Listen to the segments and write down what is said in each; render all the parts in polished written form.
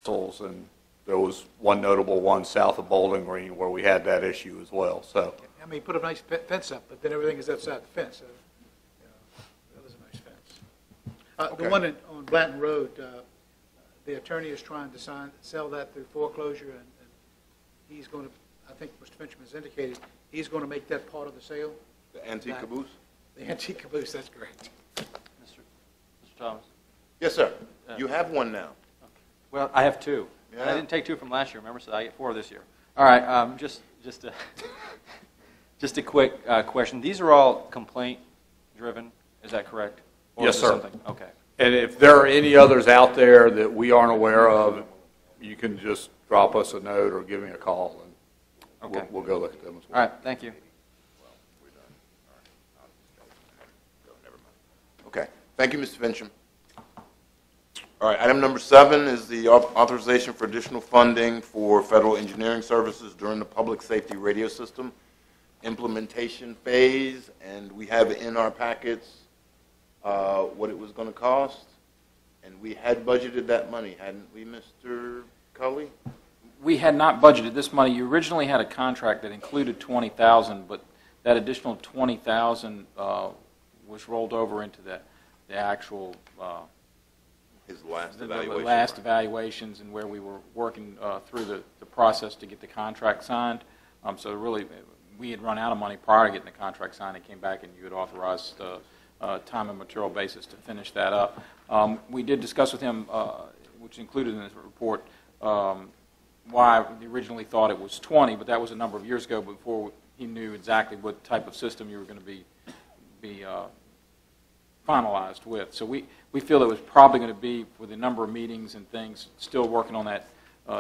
and there was one notable one south of Bowling Green where we had that issue as well. So, I mean, you put a nice fence up, but then everything is outside the fence. So, that is a nice fence. Okay. The one on Blanton Road, the attorney is trying to sell that through foreclosure, and he's going to, I think Mr. Fincham has indicated, he's going to make that part of the sale. The antique caboose? The antique caboose, that's correct. Mr. Thomas? Yes, sir. You have one now. Well, I have two. Yeah. And I didn't take two from last year, remember, so I get four this year. All right, just a quick question. These are all complaint-driven, is that correct? Or yes, is it sir. Something? Okay. and if there are any others out there that we aren't aware of, you can just drop us a note or give me a call, and Okay. we'll go look at them as well. All right, thank you. Okay. Thank you, Mr. Fincham. All right, item number 7 is the authorization for additional funding for federal engineering services during the public safety radio system implementation phase, and we have in our packets what it was going to cost, and we had budgeted that money, hadn't we, Mr. Cully? We had not budgeted this money. You originally had a contract that included $20,000, but that additional $20,000 was rolled over into the actual His last the evaluation. last right? evaluations, and where we were working through the process to get the contract signed. So really, we had run out of money prior to getting the contract signed. It came back, and you had authorized time and material basis to finish that up. We did discuss with him, which included in his report, why we originally thought it was 20, but that was a number of years ago before he knew exactly what type of system you were going to be finalized with. So we feel it was probably going to be, with the number of meetings and things, still working on that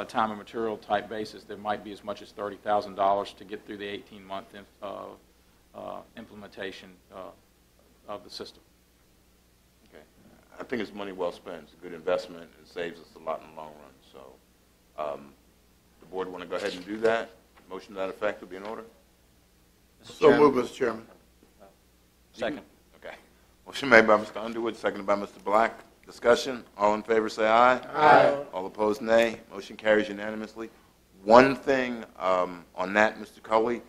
time and material type basis, there might be as much as $30,000 to get through the 18-month implementation of the system. Okay. I think it's money well spent. It's a good investment. It saves us a lot in the long run. So the board want to go ahead and do that? Motion to that effect will be in order? So moved, Mr. Chairman. Second. Okay. Motion made by Mr. Underwood, seconded by Mr. Black. Discussion. All in favor say aye. Aye. All opposed, nay. Motion carries unanimously. One thing on that, Mr. Cully,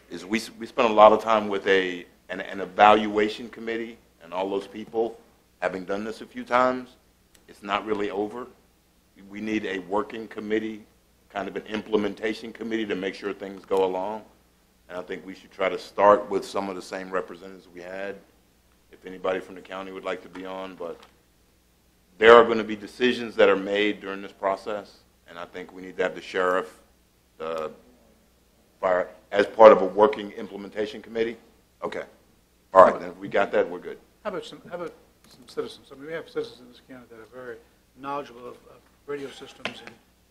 is we spent a lot of time with an evaluation committee and all those people. Having done this a few times, it's not really over. We need a working committee, kind of an implementation committee, to make sure things go along. And I think we should try to start with some of the same representatives we had, if anybody from the county would like to be on. But there are going to be decisions that are made during this process, and I think we need to have the sheriff fire as part of a working implementation committee. Okay. All right, then if we got that, we're good. How about some citizens? I mean, we have citizens in this county that are very knowledgeable of radio systems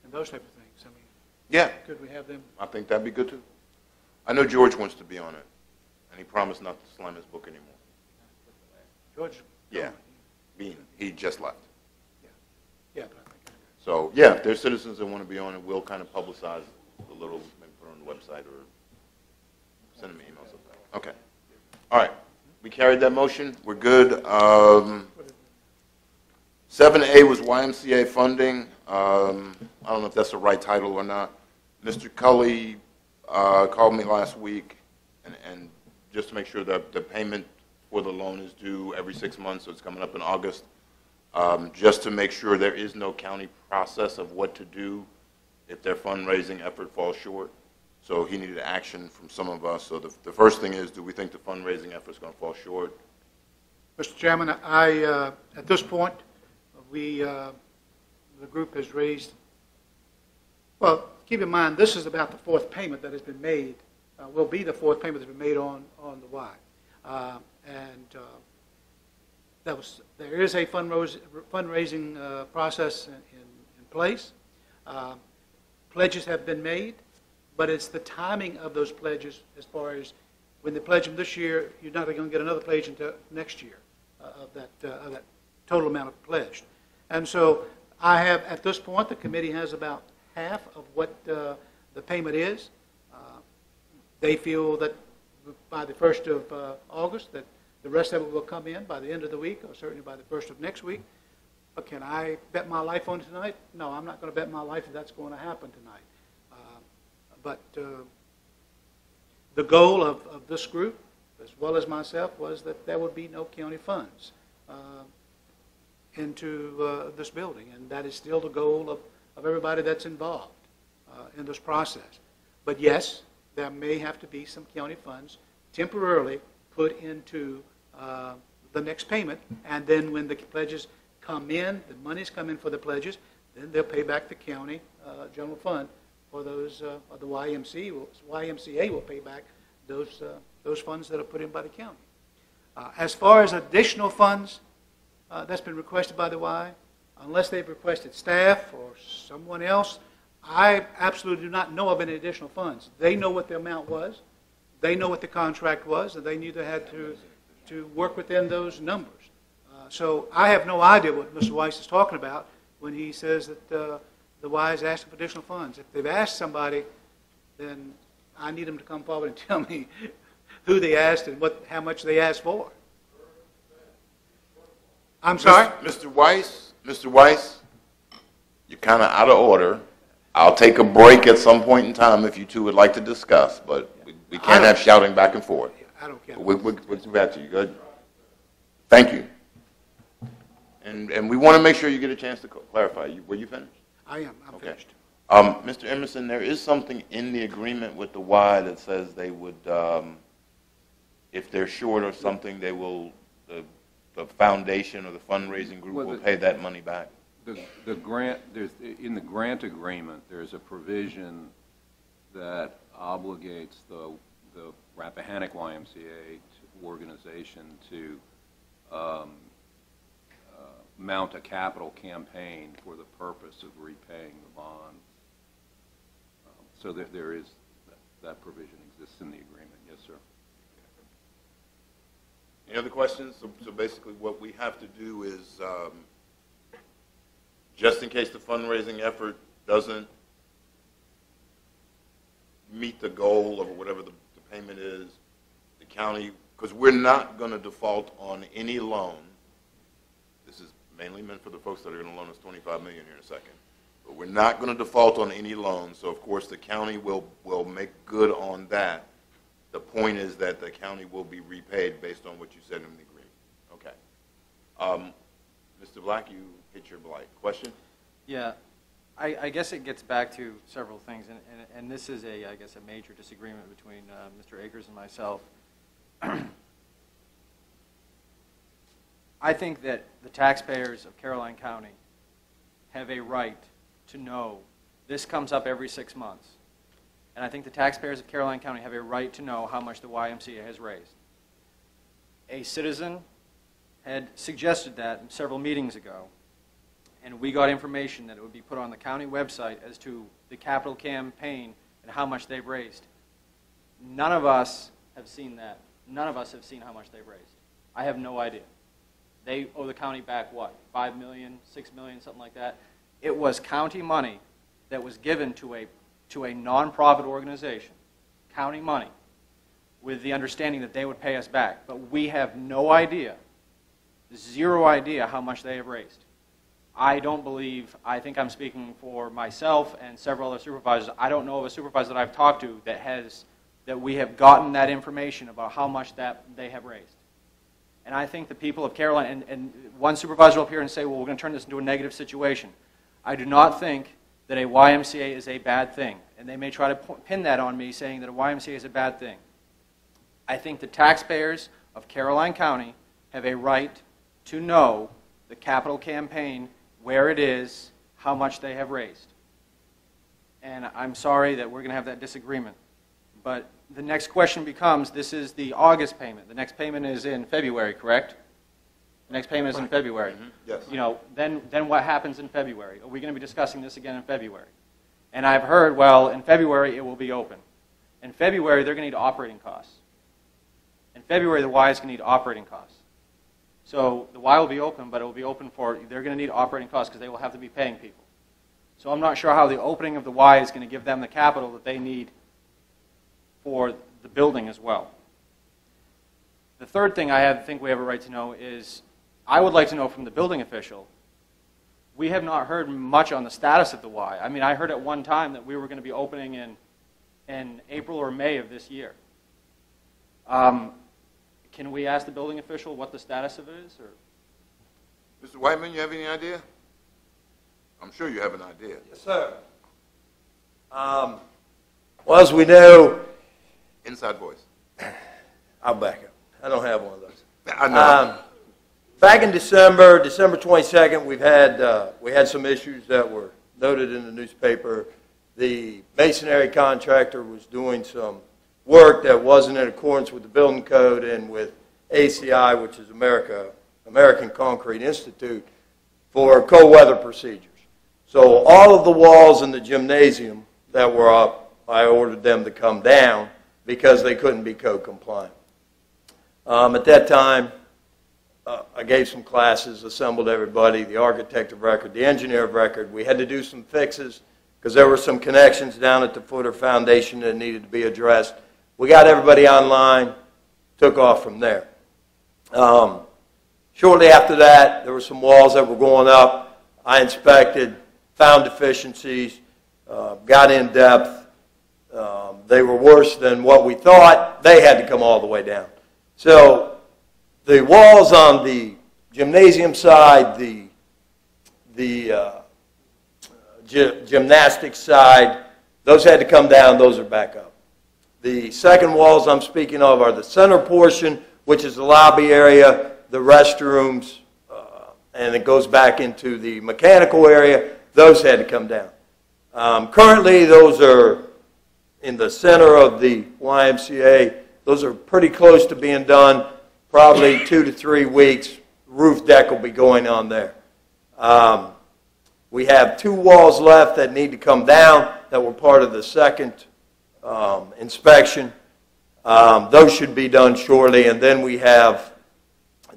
and those type of things. I mean, Yeah, could we have them? I think that'd be good too. I know George wants to be on it, and he promised not to slam his book anymore. George? Yeah, Bean, he just left. Yeah, but I think. So, yeah, if there's citizens that want to be on it, we'll kind of publicize a little, maybe put it on the website or send them emails of that. Okay. All right. We carried that motion. We're good. 7A was YMCA funding. I don't know if that's the right title or not. Mr. Cully called me last week, and just to make sure that the payment for the loan is due every 6 months, so it's coming up in August. Just to make sure there is no county process of what to do if their fundraising effort falls short. So he needed action from some of us. So the first thing is, do we think the fundraising effort is going to fall short? Mr. Chairman, at this point, the group has raised, well, keep in mind, this is about the fourth payment that has been made, will be the fourth payment that's been made on the Y. There is a fundraising process in place. Pledges have been made, but it's the timing of those pledges, as far as when they pledge them this year, you're not going to get another pledge until next year of that total amount pledged. And so I have, at this point, the committee has about half of what the payment is. They feel that by the 1st of August that the rest of it will come in by the end of the week, or certainly by the 1st of next week. But can I bet my life on it tonight? No, I'm not going to bet my life that that's going to happen tonight. But the goal of this group, as well as myself, was that there would be no county funds into this building, and that is still the goal of everybody that's involved in this process. But yes, there may have to be some county funds temporarily put into the next payment, and then when the pledges come in, the monies come in for the pledges, then they'll pay back the county general fund for those, or the YMCA will pay back those funds that are put in by the county. As far as additional funds, that's been requested by the Y, unless they've requested staff or someone else, I absolutely do not know of any additional funds. They know what the amount was, they know what the contract was, and they knew they had to work within those numbers. So I have no idea what Mr. Weiss is talking about when he says that the Y is asking for additional funds. If they've asked somebody, then I need them to come forward and tell me who they asked and how much they asked for. I'm sorry? Mr. Weiss, you're kind of out of order. I'll take a break at some point in time if you two would like to discuss, but we can't have shouting back and forth. I don't care. We'll get back to you. Good. Thank you. And we want to make sure you get a chance to clarify. Were you finished? I am. I'm finished. Mr. Emerson, there is something in the agreement with the Y that says they would, if they're short or something, they will, the foundation or the fundraising group will pay that money back. The grant, in the grant agreement, there's a provision that obligates the Rappahannock YMCA organization to mount a capital campaign for the purpose of repaying the bond. So that there is, that provision exists in the agreement. Yes, sir. Any other questions? So basically what we have to do is, just in case the fundraising effort doesn't meet the goal of whatever the payment is, the county, because we're not going to default on any loan. This is mainly meant for the folks that are going to loan us $25 million here in a second. But we're not going to default on any loans, so of course the county will make good on that. The point is that the county will be repaid based on what you said in the agreement. Okay. Mr. Black, you hit your blight. Question? Yeah, I guess it gets back to several things, and this is I guess, a major disagreement between Mr. Akers and myself. I think that the taxpayers of Caroline County have a right to know. This comes up every 6 months. And I think the taxpayers of Caroline County have a right to know how much the YMCA has raised. A citizen had suggested that several meetings ago, and we got information that it would be put on the county website as to the capital campaign and how much they've raised. None of us have seen that. None of us have seen how much they've raised. I have no idea. They owe the county back, what, $5 million, $6 million, something like that? It was county money that was given to a nonprofit organization, county money, with the understanding that they would pay us back. But we have no idea, zero idea how much they have raised. I don't believe, I think I'm speaking for myself and several other supervisors, I don't know of a supervisor that I've talked to that we have gotten that information about how much that they have raised. And I think the people of Caroline, and one supervisor will appear and say, well, we're going to turn this into a negative situation. I do not think that a YMCA is a bad thing. And they may try to pin that on me, saying that a YMCA is a bad thing. I think the taxpayers of Caroline County have a right to know the capital campaign, where it is, how much they have raised. And I'm sorry that we're going to have that disagreement. But the next question becomes, this is the August payment. The next payment is in February, correct? The next payment is in February. Mm-hmm. Yes. You know, then what happens in February? Are we going to be discussing this again in February? And I've heard, well, in February it will be open. In February they're going to need operating costs. In February the Y is going to need operating costs. So the Y will be open, but it will be open for, they're going to need operating costs because they will have to be paying people. So I'm not sure how the opening of the Y is going to give them the capital that they need for the building as well. The third thing I think we have a right to know is, I would like to know from the building official, we have not heard much on the status of the Y. I mean, I heard at one time that we were going to be opening in April or May of this year. Can we ask the building official what the status of it is? Or? Mr. Whiteman, you have any idea? I'm sure you have an idea. Yes, sir. Well, as we know, Inside voice. I'll back up. I don't have one of those. I know. Back in December 22nd, we had some issues that were noted in the newspaper. The masonry contractor was doing some work that wasn't in accordance with the building code and with ACI, which is American Concrete Institute, for cold weather procedures. So all of the walls in the gymnasium that were up, I ordered them to come down because they couldn't be code compliant. At that time, I gave some classes, assembled everybody, the architect of record, the engineer of record. We had to do some fixes because there were some connections down at the footer foundation that needed to be addressed. We got everybody online, took off from there. Shortly after that, there were some walls that were going up. I inspected, found deficiencies, got in depth. They were worse than what we thought. They had to come all the way down. So the walls on the gymnasium side, the gymnastics side, those had to come down. Those are back up. The second walls I'm speaking of are the center portion, which is the lobby area, the restrooms, and it goes back into the mechanical area. Those had to come down. Currently, those are in the center of the YMCA. Those are pretty close to being done, probably 2 to 3 weeks. Roof deck will be going on there. We have 2 walls left that need to come down that were part of the second inspection. Those should be done shortly, and then we have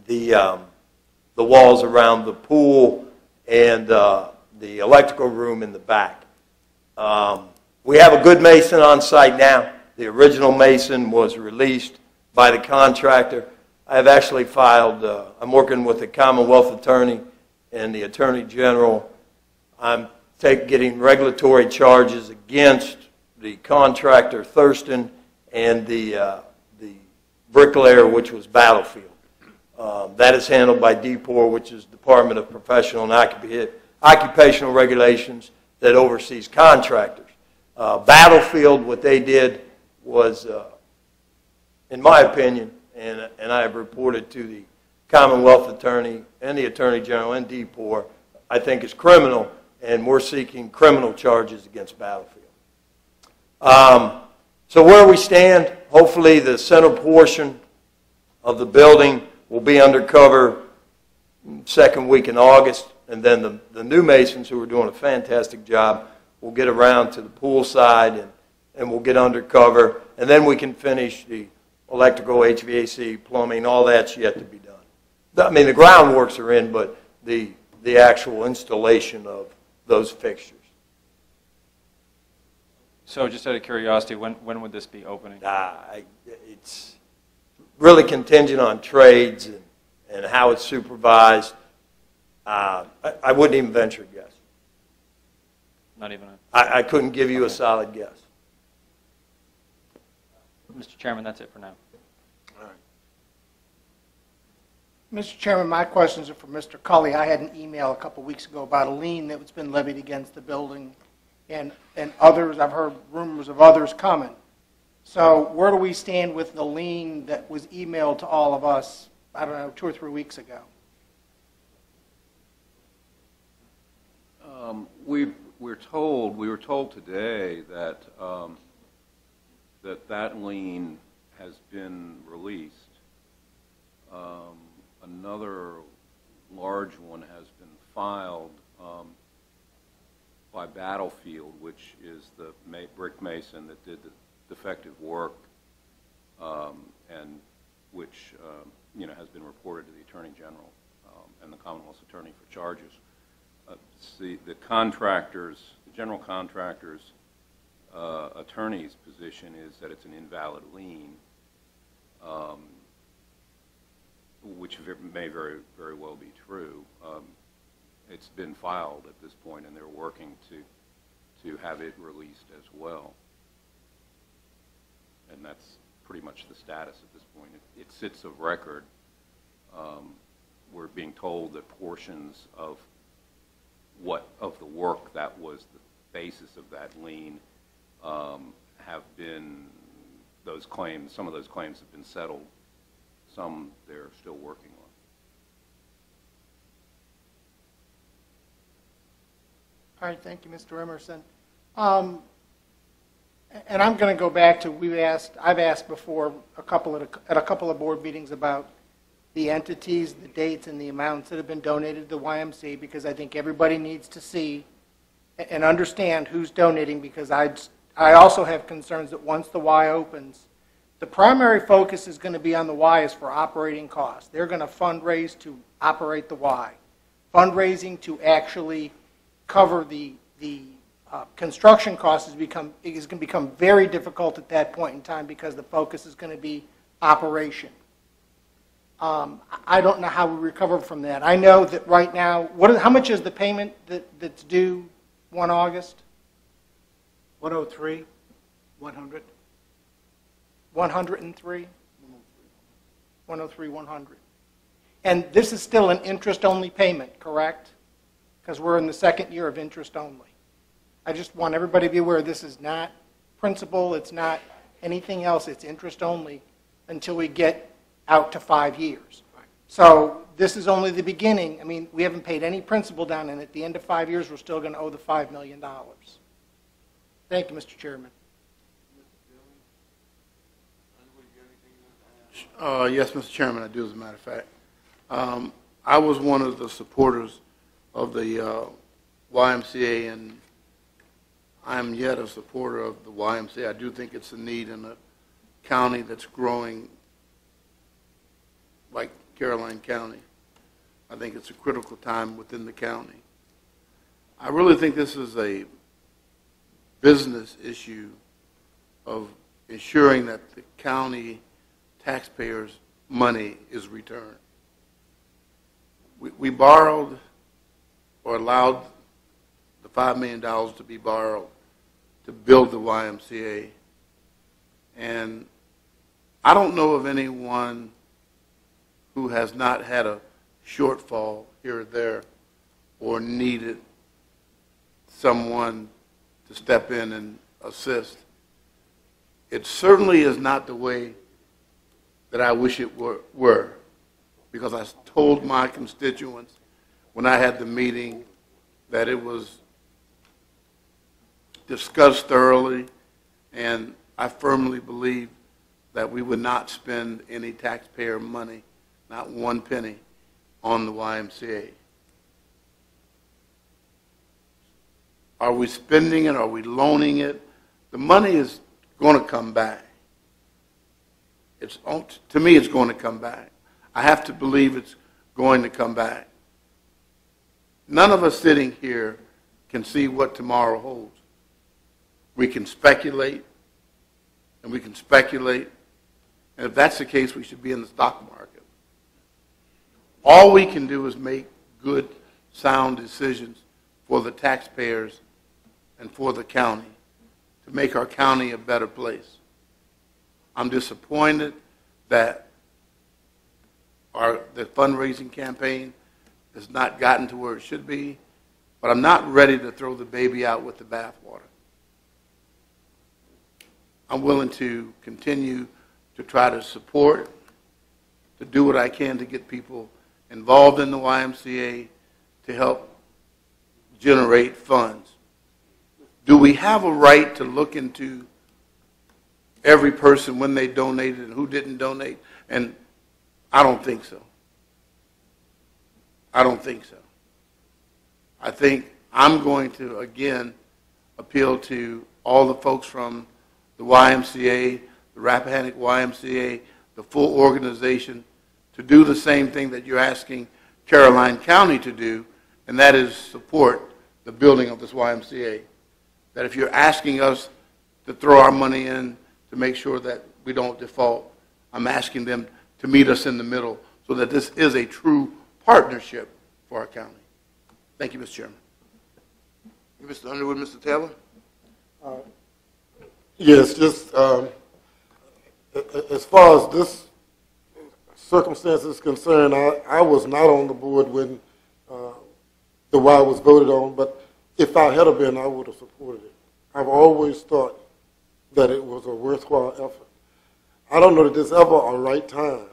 the walls around the pool and the electrical room in the back. We have a good mason on site now. The original mason was released by the contractor. I have actually filed, I'm working with the Commonwealth Attorney and the Attorney General. I'm getting regulatory charges against the contractor, Thurston, and the bricklayer, which was Battlefield. That is handled by DPOR, which is Department of Professional and Occupational Regulations that oversees contractors. Battlefield, what they did was, in my opinion, and I have reported to the Commonwealth Attorney and the Attorney General and DPOR, I think is criminal, and we're seeking criminal charges against Battlefield. So where we stand, hopefully the center portion of the building will be under cover second week in August, and then the new masons, who are doing a fantastic job, will get around to the pool side and we'll get under cover, and then we can finish the electrical, HVAC, plumbing, all that's yet to be done. I mean, the groundworks are in, but the actual installation of those fixtures. So just out of curiosity, when would this be opening? It's really contingent on trades and how it's supervised. I wouldn't even venture a guess. Not even a... I couldn't give you a solid guess. Mr. Chairman, that's it for now. All right. Mr. Chairman, my questions are for Mr. Cully. I had an email a couple weeks ago about a lien that's been levied against the building, and others, I've heard rumors of others coming. So where do we stand with the lien that was emailed to all of us, I don't know, 2 or 3 weeks ago? We were told today that that lien has been released. Another large one has been filed by Battlefield, which is the brick mason that did the defective work, and which has been reported to the Attorney General and the Commonwealth's Attorney for charges. The contractors, the general contractors' attorney's position is that it's an invalid lien, which may very, very well be true. it's been filed at this point, and they're working to have it released as well. And that's pretty much the status at this point. It sits of record. We're being told that portions of the work that was the basis of that lien have been, some of those claims have been settled. Some they're still working on. All right, thank you, Mr. Emerson. And I'm going to go back to, I've asked before at a couple of board meetings about the entities, the dates, and the amounts that have been donated to the YMCA, because I think everybody needs to see and understand who's donating, because I also have concerns that once the Y opens, the primary focus is going to be on the Y is for operating costs. They're going to fundraise to operate the Y. Fundraising to actually cover the construction costs is going to become very difficult at that point in time, because the focus is going to be operation. I don't know how we recover from that. I know that right now, how much is the payment that's due 1 August? 103, 100. 103? 103, 100. And this is still an interest-only payment, correct? Because we're in the second year of interest only. I just want everybody to be aware this is not principal, it's not anything else, it's interest only until we get out to 5 years. So this is only the beginning. I mean, we haven't paid any principal down, and at the end of 5 years, we're still going to owe the $5 million. Thank you, Mr. Chairman. Yes, Mr. Chairman, I do, as a matter of fact. I was one of the supporters of the YMCA, and I'm yet a supporter of the YMCA. I do think it's a need in a county that's growing like Caroline County. I think it's a critical time within the county. I really think this is a business issue of ensuring that the county taxpayers' money is returned. We borrowed or allowed the $5 million to be borrowed to build the YMCA. And I don't know of anyone who has not had a shortfall here or there or needed someone to step in and assist. It certainly is not the way that I wish it were, because I told my constituents when I had the meeting that it was discussed thoroughly, and I firmly believe that we would not spend any taxpayer money, not one penny, on the YMCA. Are we spending it? Are we loaning it? The money is going to come back. To me, it's going to come back. I have to believe it's going to come back. None of us sitting here can see what tomorrow holds. We can speculate, and we can speculate, and if that's the case, we should be in the stock market. All we can do is make good, sound decisions for the taxpayers and for the county to make our county a better place. I'm disappointed that the fundraising campaign has not gotten to where it should be, but I'm not ready to throw the baby out with the bathwater. I'm willing to continue to try to support, to do what I can to get people involved in the YMCA, to help generate funds. Do we have a right to look into every person when they donated and who didn't donate? And I don't think so. I don't think so. I think I'm going to, again, appeal to all the folks from the YMCA, the Rappahannock YMCA, the full organization, to do the same thing that you're asking Caroline County to do, and that is support the building of this YMCA. That if you're asking us to throw our money in to make sure that we don't default, I'm asking them to meet us in the middle so that this is a true partnership for our county. Thank you, Mr. Chairman. Mr. Underwood, Mr. Taylor? Yes, just as far as this circumstance is concerned, I was not on the board when the Y was voted on, but if I had been, I would have supported it. I've always thought that it was a worthwhile effort. I don't know that there's ever a right time.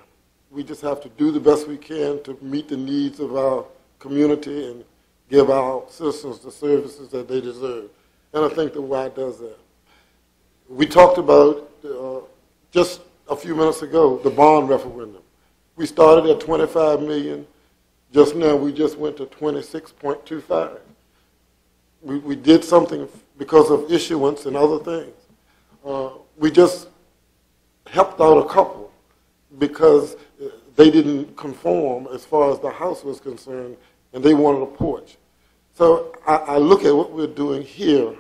We just have to do the best we can to meet the needs of our community and give our citizens the services that they deserve. And I think the Y does that. We talked about, just a few minutes ago, the bond referendum. We started at 25 million. Just now, we just went to 26.25. We did something because of issuance and other things. We just helped out a couple because they didn't conform as far as the house was concerned, and they wanted a porch. So I look at what we're doing here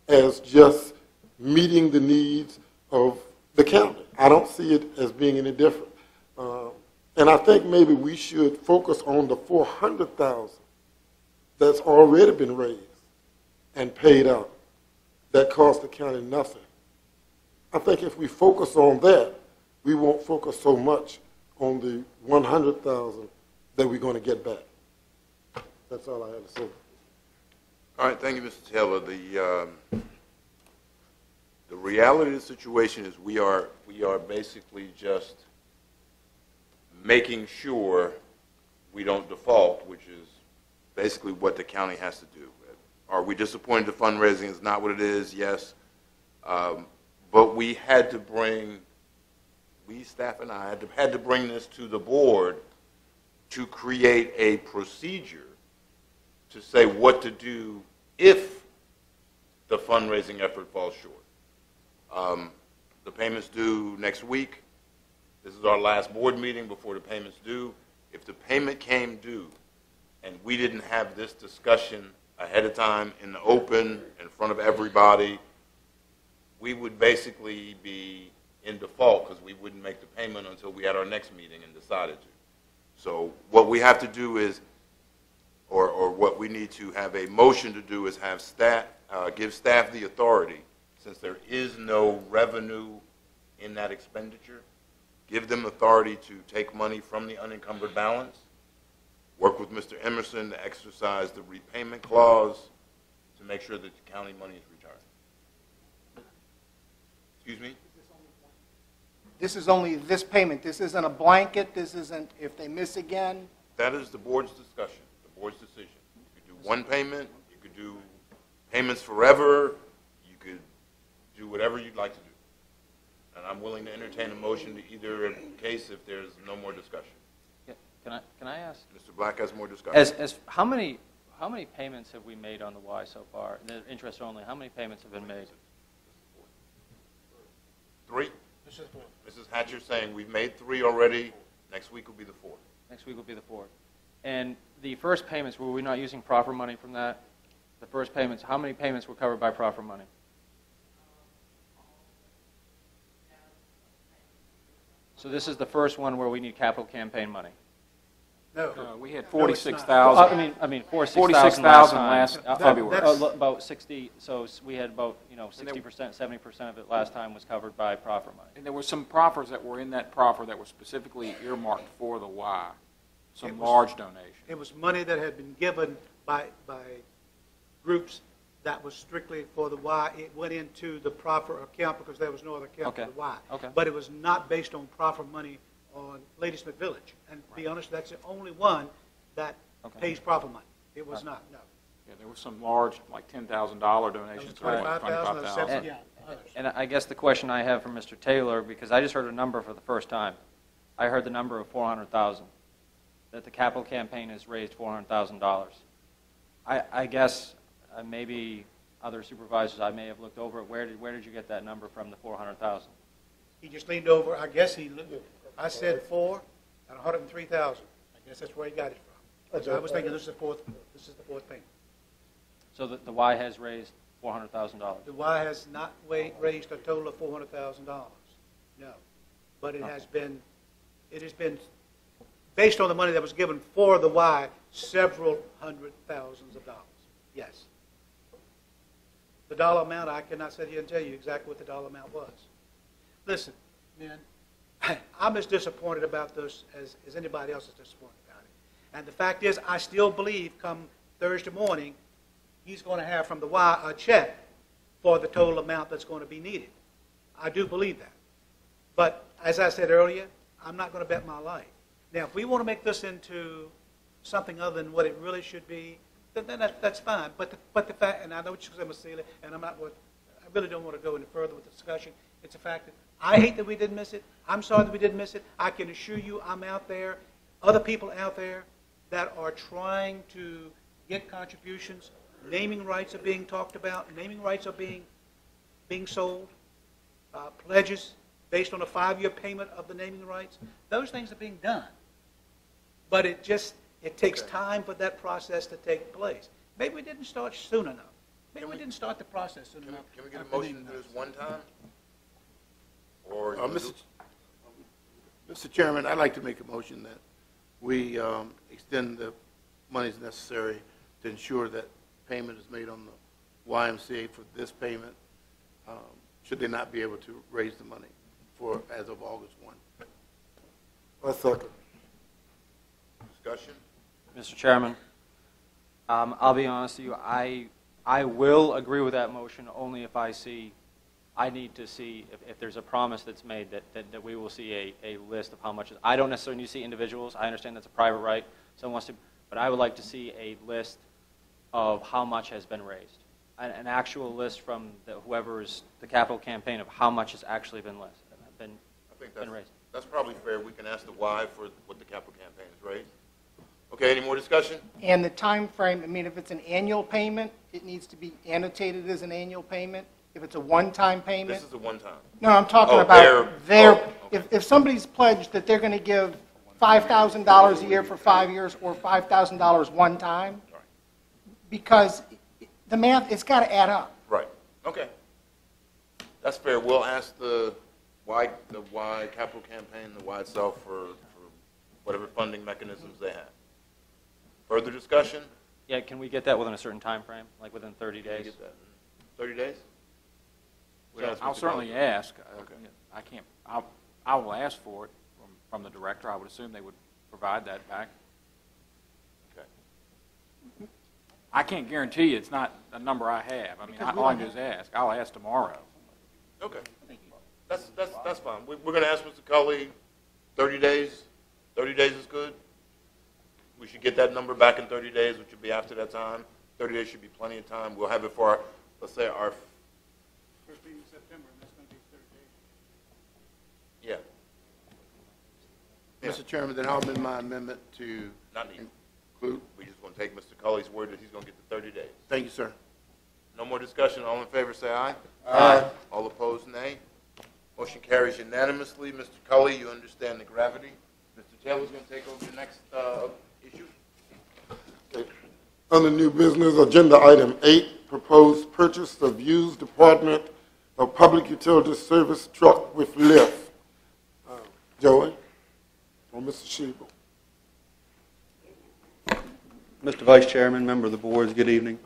as just meeting the needs of the county. I don't see it as being any different. And I think maybe we should focus on the $400,000 that's already been raised and paid out that cost the county nothing. I think if we focus on that, we won't focus so much on the $100,000 that we're going to get back. That's all I have to say. All right, thank you, Mr. Taylor. The reality of the situation is we are basically just making sure we don't default, which is basically what the county has to do. Are we disappointed the fundraising is not what it is? Yes. But we had to bring, staff and I, had to bring this to the board to create a procedure to say what to do if the fundraising effort falls short. The payment's due next week. This is our last board meeting before the payment's due. If the payment came due and we didn't have this discussion ahead of time in the open, in front of everybody, we would basically be in default because we wouldn't make the payment until we had our next meeting and decided to. So what we have to do is, or what we need to have a motion to do is have staff, give staff the authority, since there is no revenue in that expenditure, give them authority to take money from the unencumbered balance, work with Mr. Emerson to exercise the repayment clause to make sure that the county money is returned. Excuse me? This is only this payment. This isn't a blanket. This isn't if they miss again. That is the board's discussion, the board's decision. You could do one payment, you could do payments forever, you could do whatever you'd like to do. And I'm willing to entertain a motion to either case if there's no more discussion. Yeah, can I ask? Mr. Black has more discussion. How many payments have we made on the Y so far? The interest only. How many payments have been made? 3. Mrs. Hatcher saying we've made 3 already. Next week will be the 4th. Next week will be the 4th. And the first payments, were we not using proffer money from that? The first payments, how many payments were covered by proffer money? So this is the first one where we need capital campaign money. No. We had No, it's not. 46,000. I mean, 46,000 last February. about 60. So we had about 60%, 70% of it last time was covered by proffer money. And there were some proffers that were in that proffer that were specifically earmarked for the Y, some large donations. It was money that had been given by groups that was strictly for the Y. It went into the proffer account because there was no other account for the Y. Okay. But it was not based on proffer money on Ladysmith Village. And to be honest, that's the only one that pays proffer money. It was not, no. Yeah, there were some large, like $10,000 donations. $25,000, yeah. And I guess the question I have for Mr. Taylor, because I just heard a number for the first time. I heard the number of $400,000, that the capital campaign has raised $400,000. I guess maybe other supervisors, I may have looked over it. Where did you get that number from, the $400,000? He just leaned over, I guess I said 4 and 103,000. I guess that's where he got it from. So I was thinking this is the fourth payment. So the Y has raised $400,000. The Y has not raised a total of $400,000. No. But it has been based on the money that was given for the Y, several hundred thousands of dollars. Yes. The dollar amount, I cannot sit here and tell you exactly what the dollar amount was. Listen, man, I'm as disappointed about this as anybody else is disappointed about it. And the fact is, I still believe come Thursday morning, he's going to have from the Y a check for the total amount that's going to be needed. I do believe that. But as I said earlier, I'm not going to bet my life. Now, if we want to make this into something other than what it really should be, then that's fine. But the fact, and I know what you're saying, Ms. Seeley, and I really don't want to go any further with the discussion. It's a fact that I hate that we didn't miss it. I'm sorry that we didn't miss it. I can assure you I'm out there, other people out there that are trying to get contributions. Naming rights are being talked about. Naming rights are being sold. Pledges based on a 5-year payment of the naming rights. Those things are being done. But it takes time for that process to take place. Maybe we didn't start soon enough. Maybe we didn't start the process soon enough. Can we get a motion to do this one time? Or Mr. Chairman, I'd like to make a motion that we extend the monies necessary to ensure that payment is made on the YMCA for this payment, should they not be able to raise the money for as of August 1. I second. discussion? Mr. Chairman, I'll be honest with you, I will agree with that motion only if I need to see if there's a promise that's made that we will see a list of how much. I don't necessarily need to see individuals. I understand that's a private right. Someone wants to, but I would like to see a list of how much has been raised. An actual list from whoever's the capital campaign of how much has actually been raised. That's probably fair. We can ask the why for what the capital campaign is raised. Okay, any more discussion? And the time frame, I mean, if it's an annual payment, it needs to be annotated as an annual payment. If it's a one-time payment. This is a one-time. No, I'm talking about if somebody's pledged that they're going to give $5,000 a year for 5 years or $5,000 one time, because the math, it's got to add up. Right. Okay. That's fair. We'll ask the Y capital campaign, the Y itself for whatever funding mechanisms they have. Further discussion? Yeah, can we get that within a certain time frame, like within 30 days? Can you get that in 30 days? I'll certainly ask. I can't. I will ask for it from the director. I would assume they would provide that back. Okay. I can't guarantee you it's not a number I have. I mean, all I can do is ask. I'll ask tomorrow. Okay. That's fine. We're going to ask Mr. Culley 30 days. 30 days is good. We should get that number back in 30 days, which would be after that time. 30 days should be plenty of time. We'll have it for, let's say, our First meeting in September, and that's going to be 30 days. yeah. Mr. Chairman, then I'll amend my amendment to Not needed. include. We just want to take Mr. Culley's word that he's going to get the 30 days. Thank you, sir. No more discussion. All in favor, say aye. Aye. All opposed, nay. Motion carries unanimously. Mr. Culley, you understand the gravity. Mr. Taylor's going to take over the next issue. Okay. Under new business, agenda item 8, proposed purchase of used Department of Public Utilities service truck with lift. Joey or Mr. Shebel? Mr. Vice Chairman, member of the board, good evening.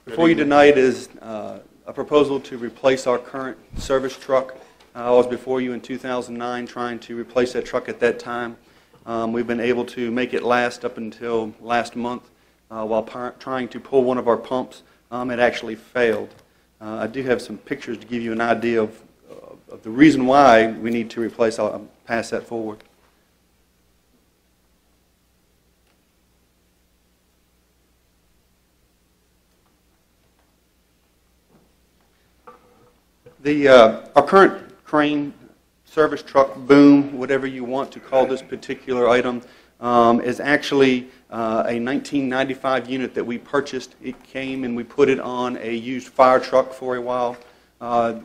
Before you tonight is a proposal to replace our current service truck. I was before you in 2009 trying to replace that truck at that time. We've been able to make it last up until last month. While trying to pull one of our pumps, it actually failed. I do have some pictures to give you an idea of the reason why we need to replace. I'll pass that forward. Our current crane service truck, boom, whatever you want to call this particular item, is actually a 1995 unit that we purchased. It came and we put it on a used fire truck for a while.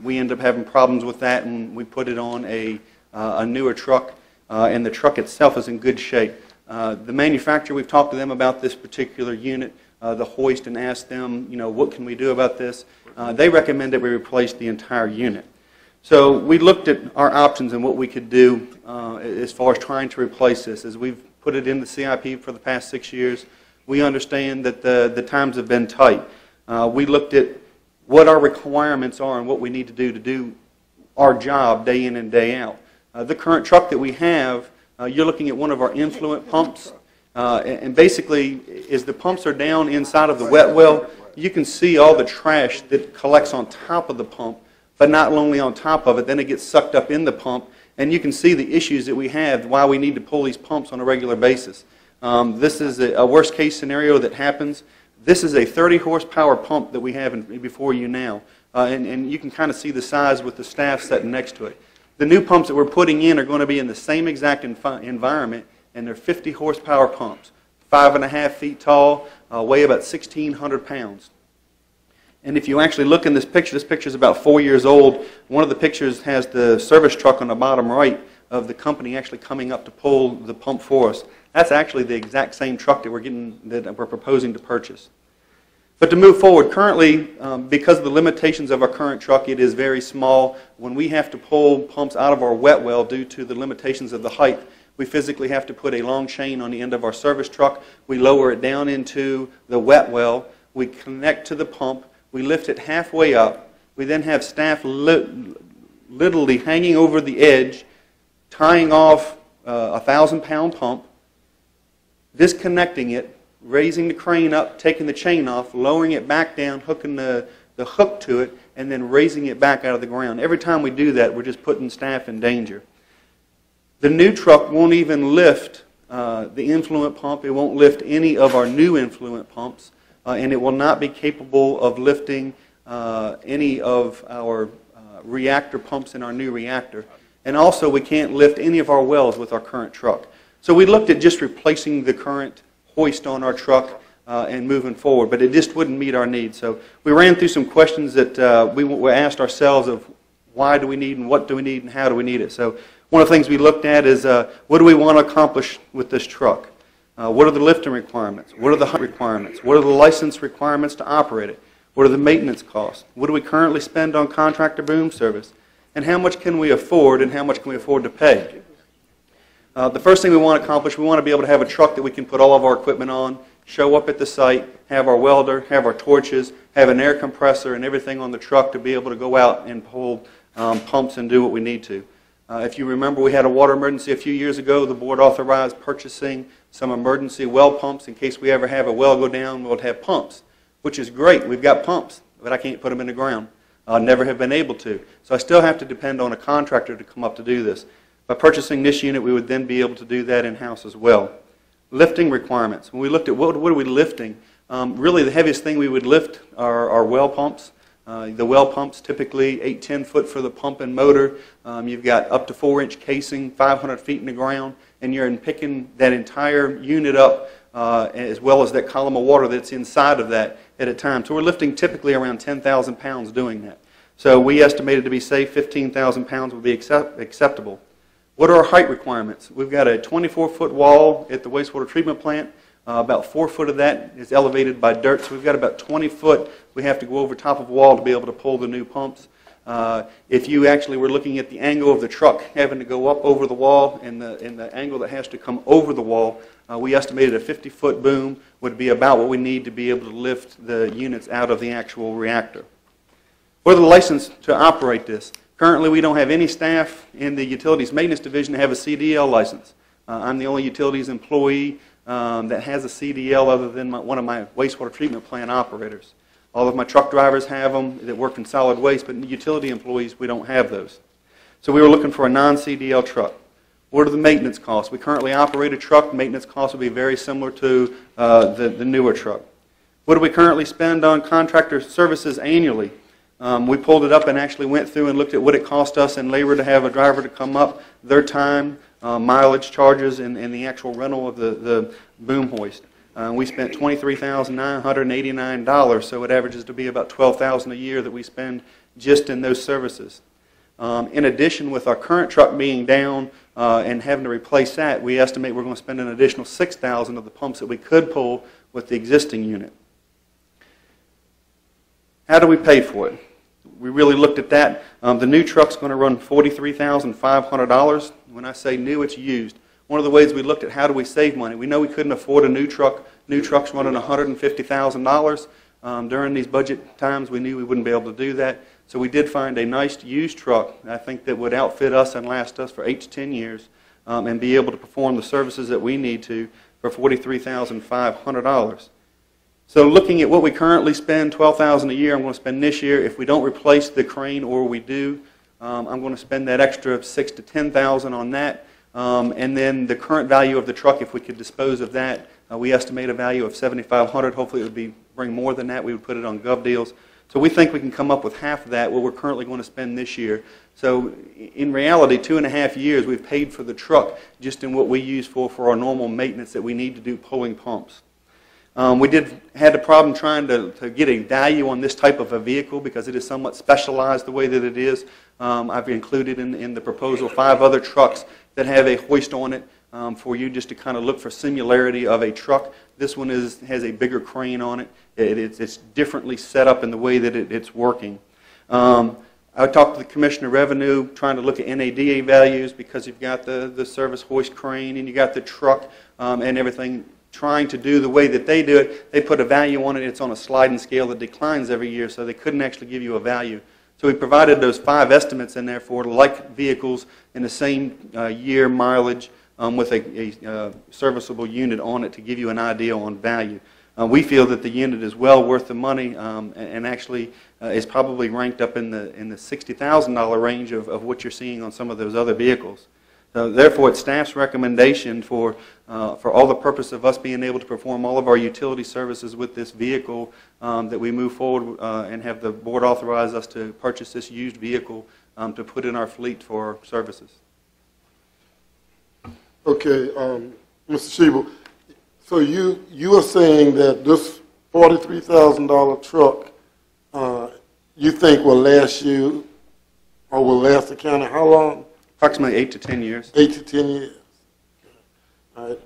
We ended up having problems with that, and we put it on a newer truck, and the truck itself is in good shape. The manufacturer, we've talked to them about this particular unit, the hoist, and asked them, what can we do about this? They recommend that we replace the entire unit. So we looked at our options and what we could do as far as trying to replace this. As we've put it in the CIP for the past 6 years. We understand that the times have been tight. We looked at what our requirements are and what we need to do our job day in and day out. The current truck that we have, you're looking at one of our influent pumps. And basically, as the pumps are down inside of the wet well, you can see all the trash that collects on top of the pump, but not only on top of it, then it gets sucked up in the pump, and you can see the issues that we have, why we need to pull these pumps on a regular basis. This is a worst case scenario that happens. This is a 30 horsepower pump that we have before you now, and you can kind of see the size with the staff sitting next to it. The new pumps that we're putting in are going to be in the same exact environment, and they're 50 horsepower pumps, 5.5 feet tall, weigh about 1,600 pounds. And if you actually look in this picture is about 4 years old. One of the pictures has the service truck on the bottom right of the company actually coming up to pull the pump for us. That's actually the exact same truck that we're proposing to purchase. But to move forward, currently, because of the limitations of our current truck, it is very small. When we have to pull pumps out of our wet well due to the limitations of the height, we physically have to put a long chain on the end of our service truck. We lower it down into the wet well. We connect to the pump. We lift it halfway up. We then have staff literally hanging over the edge, tying off a 1,000-pound pump, disconnecting it, raising the crane up, taking the chain off, lowering it back down, hooking the hook to it, and then raising it back out of the ground. Every time we do that, we're just putting staff in danger. The new truck won't even lift the influent pump. It won't lift any of our new influent pumps, and it will not be capable of lifting any of our reactor pumps in our new reactor. And also, we can't lift any of our wells with our current truck. So we looked at just replacing the current hoist on our truck and moving forward, but it just wouldn't meet our needs. So we ran through some questions that we asked ourselves of why do we need and what do we need and how do we need it. So one of the things we looked at is what do we want to accomplish with this truck? What are the lifting requirements? What are the height requirements? What are the license requirements to operate it? What are the maintenance costs? What do we currently spend on contractor boom service? And how much can we afford and how much can we afford to pay? The first thing we want to accomplish, we want to be able to have a truck that we can put all of our equipment on, show up at the site, have our welder, have our torches, have an air compressor and everything on the truck to be able to go out and pull pumps and do what we need to. If you remember, we had a water emergency a few years ago. The board authorized purchasing some emergency well pumps in case we ever have a well go down. We'll have pumps, which is great. We've got pumps, but I can't put them in the ground. Never have been able to. So I still have to depend on a contractor to come up to do this. By purchasing this unit, we would then be able to do that in-house as well. Lifting requirements. When we looked at what are we lifting, really the heaviest thing we would lift are our well pumps. The well pumps, typically 8-10 foot for the pump and motor. You've got up to 4-inch casing, 500 feet in the ground, and you're picking that entire unit up as well as that column of water that's inside of that at a time. So we're lifting typically around 10,000 pounds doing that. So we estimated to be safe 15,000 pounds would be acceptable. What are our height requirements? We've got a 24-foot wall at the wastewater treatment plant. About 4 foot of that is elevated by dirt, so we've got about 20 foot we have to go over top of the wall to be able to pull the new pumps. If you actually were looking at the angle of the truck having to go up over the wall and the angle that has to come over the wall, we estimated a 50-foot boom would be about what we need to be able to lift the units out of the actual reactor. What are the license to operate this? Currently, we don't have any staff in the Utilities Maintenance Division that have a CDL license. I'm the only utilities employee that has a CDL other than one of my wastewater treatment plant operators. All of my truck drivers have them that work in solid waste, but in the utility employees, we don't have those. So we were looking for a non-CDL truck. What are the maintenance costs? We currently operate a truck. Maintenance costs will be very similar to the newer truck. What do we currently spend on contractor services annually? We pulled it up and actually went through and looked at what it cost us in labor to have a driver to come up, their time, mileage charges, and the actual rental of the boom hoist. We spent $23,989, so it averages to be about $12,000 a year that we spend just in those services. In addition, with our current truck being down and having to replace that, we estimate we're going to spend an additional $6,000 of the pumps that we could pull with the existing unit. How do we pay for it? We really looked at that. The new truck's going to run $43,500. When I say new, it's used. one of the ways we looked at how do we save money. We know we couldn't afford a new truck. New trucks running $150,000. During these budget times, we knew we wouldn't be able to do that. So we did find a nice used truck, I think, that would outfit us and last us for 8 to 10 years and be able to perform the services that we need to for $43,500. So looking at what we currently spend, $12,000 a year, I'm going to spend this year. If we don't replace the crane, or we do, I'm going to spend that extra $6,000 to $10,000 on that. And then the current value of the truck, if we could dispose of that, we estimate a value of $7,500. Hopefully it would bring more than that. We would put it on Gov Deals. So we think we can come up with half of that, what we're currently going to spend this year. So in reality, 2.5 years, we've paid for the truck just in what we use for our normal maintenance that we need to do pulling pumps. We had a problem trying to get a value on this type of a vehicle because it is somewhat specialized the way that it is. I've included in the proposal 5 other trucks that have a hoist on it for you just to kind of look for similarity of a truck. This one has a bigger crane on it. It's differently set up in the way that it's working. I talked to the Commissioner of Revenue trying to look at NADA values because you've got the service hoist crane and you got the truck and everything. Trying to do the way that they do it, they put a value on it. It's on a sliding scale that declines every year, so they couldn't actually give you a value. So we provided those 5 estimates in there for like vehicles in the same year mileage with a serviceable unit on it to give you an idea on value. We feel that the unit is well worth the money and actually is probably ranked up in the $60,000 range of what you're seeing on some of those other vehicles. So therefore, it's staff's recommendation for all the purpose of us being able to perform all of our utility services with this vehicle that we move forward and have the board authorize us to purchase this used vehicle to put in our fleet for services. Okay, Mr. Shebel, so you are saying that this $43,000 truck you think will last you or will last the county how long? Approximately 8 to 10 years. 8 to 10 years. All right.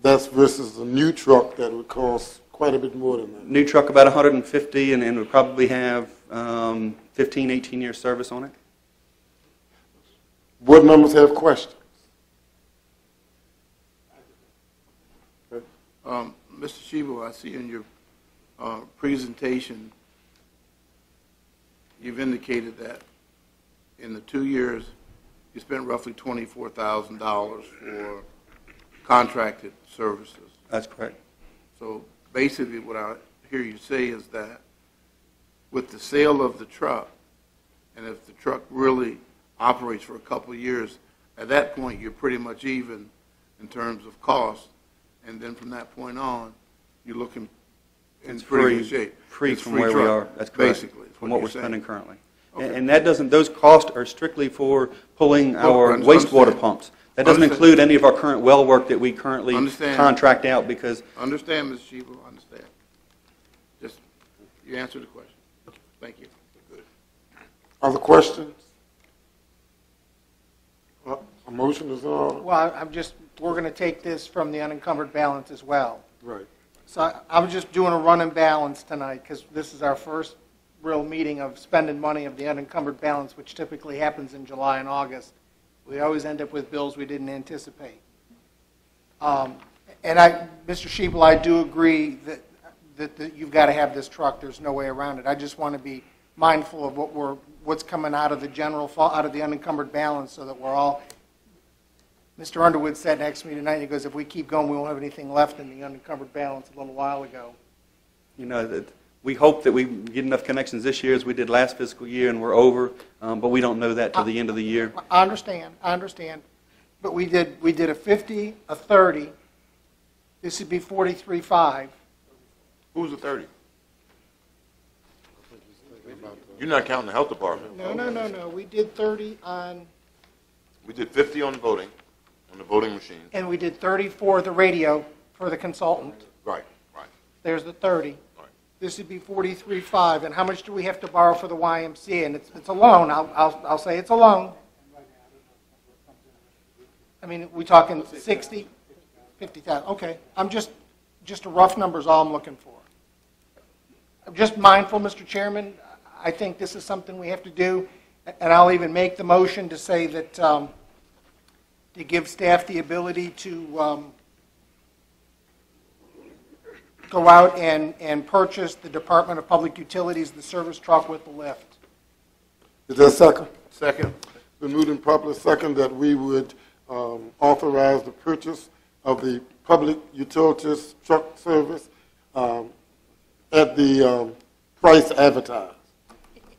That's versus a new truck that would cost quite a bit more than that. New truck about 150 and would probably have 15, 18 years service on it. Board members have questions? Mr. Shebel, I see in your presentation, you've indicated that in the 2 years, you spent roughly $24,000 for contracted services. That's correct. So basically what I hear you say is that with the sale of the truck, and if the truck really operates for a couple of years, at that point you're pretty much even in terms of cost, and then from that point on, you're looking in pretty good shape. Free It's from free where truck, we are. That's correct. basically, From what you're we're saying. spending currently. Okay. And that doesn't, those costs are strictly for pulling our understand. wastewater pumps. That doesn't Understand. include any of our current well work that we currently Understand. contract out because Understand, Mr. Shebel, understand. Just, you answered the question. Thank you. Good. Other questions? A motion is in order. Well, we're going to take this from the unencumbered balance as well. Right. So I was just doing a run and balance tonight because this is our first real meeting of spending money of the unencumbered balance, which typically happens in July and August. We always end up with bills we didn't anticipate. And Mr. Shebel, I do agree that you've got to have this truck. There's no way around it. I just want to be mindful of what's coming out of the out of the unencumbered balance, so that we're all. Mr. Underwood said next to me tonight, he goes, if we keep going, we won't have anything left in the unencumbered balance a little while ago. you know, that we hope that we get enough connections this year as we did last fiscal year and we're over, but we don't know that till the end of the year. I understand. But we did a 50, a 30. This would be 43.5. Who's the 30? You're not counting the health department. No. We did 30 on, We did 50 on the voting machine. and we did 30 for the radio for the consultant. Right. There's the 30. Right. This would be 43.5. And how much do we have to borrow for the YMCA? And it's a loan. I'll say it's a loan. I mean, we talking 60, 50,000. Okay. I'm just a rough number is all I'm looking for. I'm just mindful, Mr. Chairman. I think this is something we have to do, and I'll even make the motion to say that to give staff the ability to go out and purchase the Department of Public Utilities, the service truck with the lift. Is there a second? Second. Been moved and properly second that we would authorize the purchase of the public utilities truck service at the price advertised.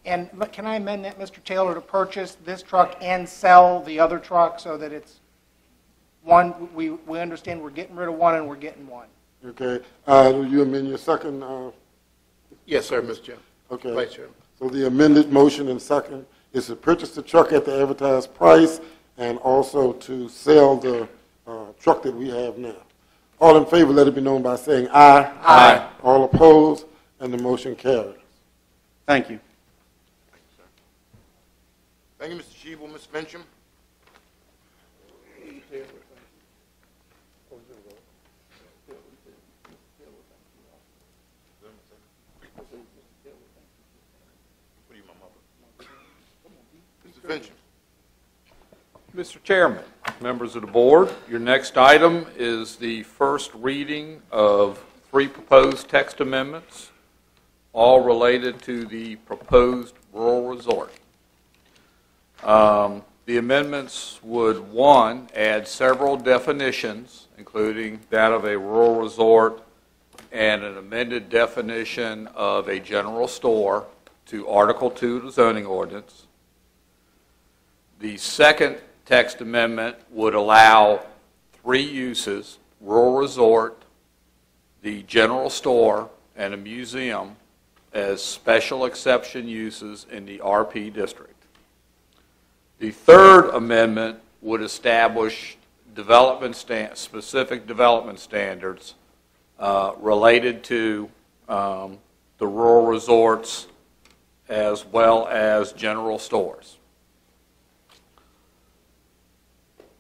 And can I amend that, Mr. Taylor, to purchase this truck and sell the other truck so that it's one, we understand we're getting rid of one and we're getting one? Okay. Will you amend your second? Yes, sir, Mr. Chairman. Okay. Vice Chairman. So the amended motion and second is to purchase the truck at the advertised price and also to sell the truck that we have now. All in favor, let it be known by saying aye. Aye. All opposed, and the motion carries. Thank you. Thank you, Mr. Shebel. Ms. Fincham? Mr. Fincham? Mr. Chairman, members of the board, your next item is the first reading of 3 proposed text amendments, all related to the proposed rural resort. The amendments would, 1, add several definitions, including that of a rural resort and an amended definition of a general store to Article 2 of the zoning ordinance. The second text amendment would allow 3 uses, rural resort, the general store, and a museum as special exception uses in the RP district. The third amendment would establish specific development standards related to the rural resorts as well as general stores.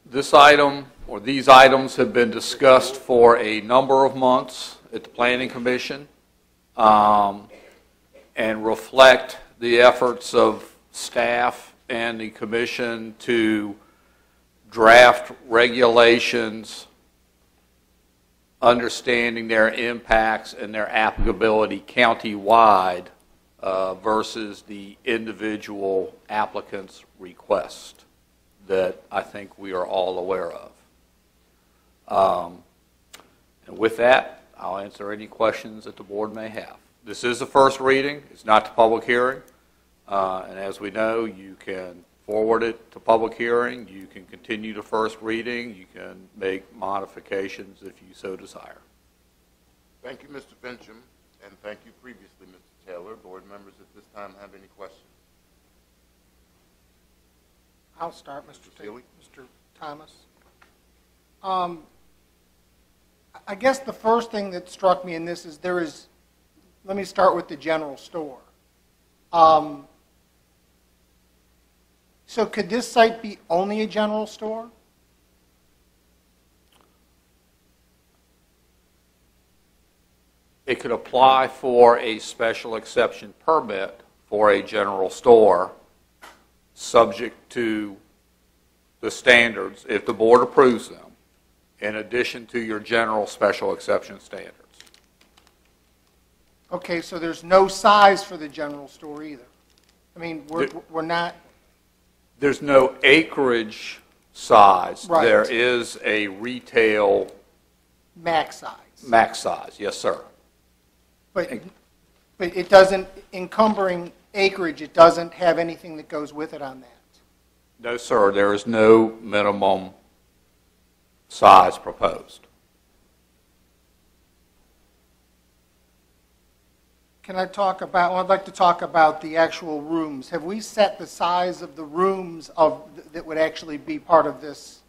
This item, or these items, have been discussed for a number of months at the Planning Commission and reflect the efforts of staff and the Commission to draft regulations understanding their impacts and their applicability countywide versus the individual applicant's request that I think we are all aware of. And with that, I'll answer any questions that the board may have. This is the first reading. It's not the public hearing. And as we know, you can forward it to public hearing. You can continue to first reading. You can make modifications if you so desire. Thank you, Mr. Fincham, and thank you previously, Mr. Taylor. Board members at this time have any questions? I'll start, Mr. Seeley? Mr. Thomas. I guess the first thing that struck me in this is let me start with the general store. So could this site be only a general store? It could apply for a special exception permit for a general store, subject to the standards, if the board approves them, in addition to your general special exception standards. Okay, so there's no size for the general store either. I mean, we're not... There's no acreage size. Right. There is a retail max size. max size, yes, sir. But it doesn't, encumbering acreage, it doesn't have anything that goes with it on that. No, sir, there is no minimum size proposed. Can I talk about, well, I'd like to talk about the actual rooms. Have we set the size of the rooms that would actually be part of this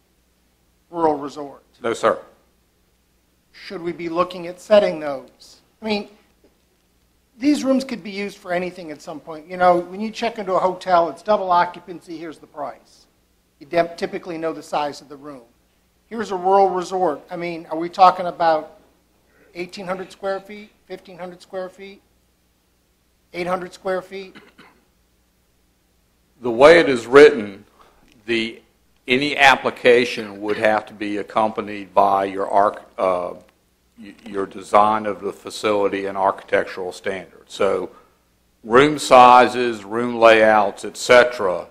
rural resort? No, sir. Should we be looking at setting those? I mean, these rooms could be used for anything at some point. You know, when you check into a hotel, it's double occupancy, here's the price. You typically know the size of the room. Here's a rural resort. I mean, are we talking about 1,800 square feet, 1,500 square feet, 800 square feet? The way it is written, the any application would have to be accompanied by your design of the facility and architectural standards. So room sizes, room layouts, et cetera,